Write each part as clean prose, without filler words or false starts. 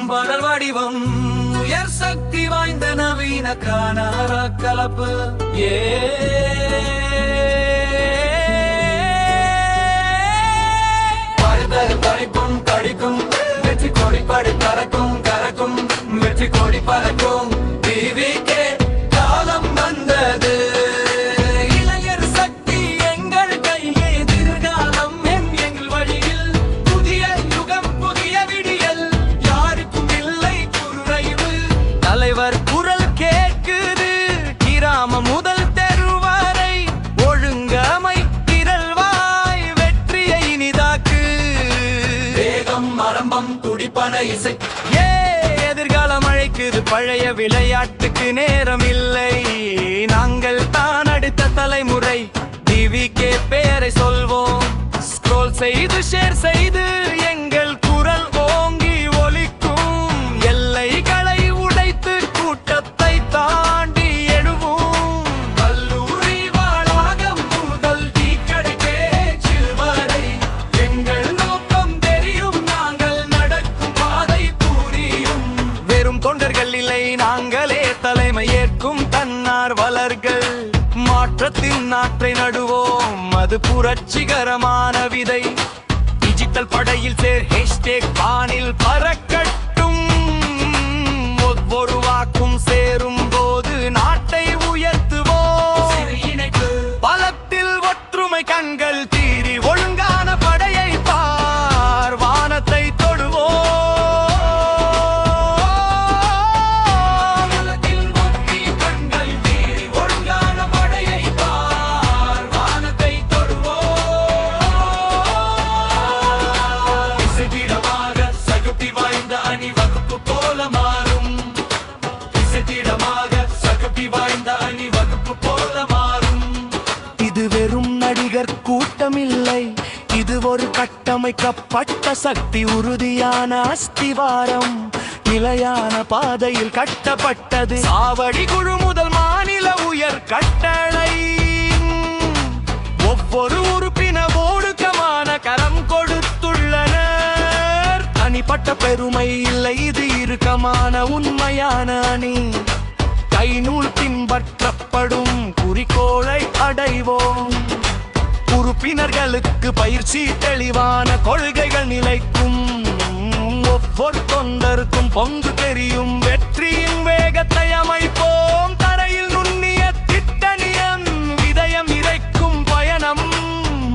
பாடல் வடிவம் உயர் சக்தி வாய்ந்த நவீன காணார கலப்பு படிப்பும் கடிக்கும் வெற்றி கோடி படி பறக்கும் கறக்கும் வெற்றி கோடி பறக்கும் டிவிக்கே காலம் வந்தது இளைஞர் சக்தி எங்கள் கையே எதிர்காலம் எங்கள் வழியில் புதிய யுகம் புதிய விடியல் யாருக்கும் இல்லை குறைவு தலைவர் குரல் கேட்குது கிராமம் முதல் தெருவரை ஒழுங்கமை திரள்வாய் வெற்றியை இனிதாக்கு வேகம் ஆரம்பம் துடிப்பன இசை எதிர்காலம் அழைக்குது பழைய விளையாட்டுக்கு நேரம் இல்லை நாங்கள் தான் அடுத்த தலைமுறை டிவிக்கே பேரை சொல்வோம் ஸ்க்ரோல் செய்து ஷேர் செய்து எங்கள் குரல் ஓங்கி ஒலிக்கும் எல்லைகளை உடைத்து கூட்டத்தை தாண்டி எழுவோம் கல்லூரி வளாகம் முதல் டீ கடை பேச்சில் வரை எங்கள் நோக்கம் தெரியும் நாங்கள் நடக்கும் பாதை புரியும் வெறும் தொண்டர்கள் இல்லை நாங்களே தலைமை ஏற்கும் தன்னார்வலர்கள் மாற்றத்தின் நாற்றை நடுவோம் அது புரட்சிகரமான விதை டிஜிட்டல் படையில் சேர் ஹேஷ்டேக் வானில் பறக்கட்டும் ஒவ்வொரு வாக்கும் சேரும் போது நாட்டை உயர்த்துவோம் பலத்தில் ஒற்றுமை கண்கள் தீரி ஒழுங்கான படையை பார் வானத்தை தொடுவோம் கண்கள் தீரி ஒழுங்கான படையை பார் வானத்தை தொடுவோம் இசைத்திடமாக சகுதி வாய்ந்த அணிவகுப்பு போல மாறும் இசைத்திடமாக சகுதி வாய்ந்த அணிவகுப்பு போல மாறும் இது வெறும் நடிகர் கூட்டமில்லை இது ஒரு கட்டமைக்கப்பட்ட சக்தி உறுதியான அஸ்திவாரம் நிலையான பாதையில் கட்டப்பட்டது சாவடி குழு முதல் மாநில உயர் கட்டளை ஒவ்வொரு உறுப்பினர் ஒடுக்கமான கரம் கொடுத்துள்ளனர் தனிப்பட்ட பெருமை இல்லை இது இறுக்கமான உண்மையான அணி கைநூல் பின்பற்றப்படும் குறிக்கோளை அடைவோம் உறுப்பினர்களுக்கு பயிற்சி தெளிவான கொள்கைகள் நிலைக்கும் ஒவ்வொரு தொண்டருக்கும் பொங்கு தெரியும் வெற்றியின் வேகத்தை அமைப்போம் தரையில் நுண்ணிய திட்டணியம் விதயம் இறைக்கும் பயணம்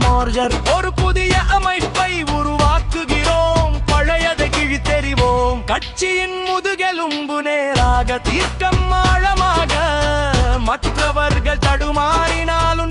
மார்ஜர் ஒரு புதிய அமைப்பை உருவாக்குகிறோம் பழையதை கிழித்தெறிவோம் கட்சியின் முதுகெலும்பு நேராக தீர்க்கம் ஆழமாக மற்றவர்கள் தடுமாறினாலும்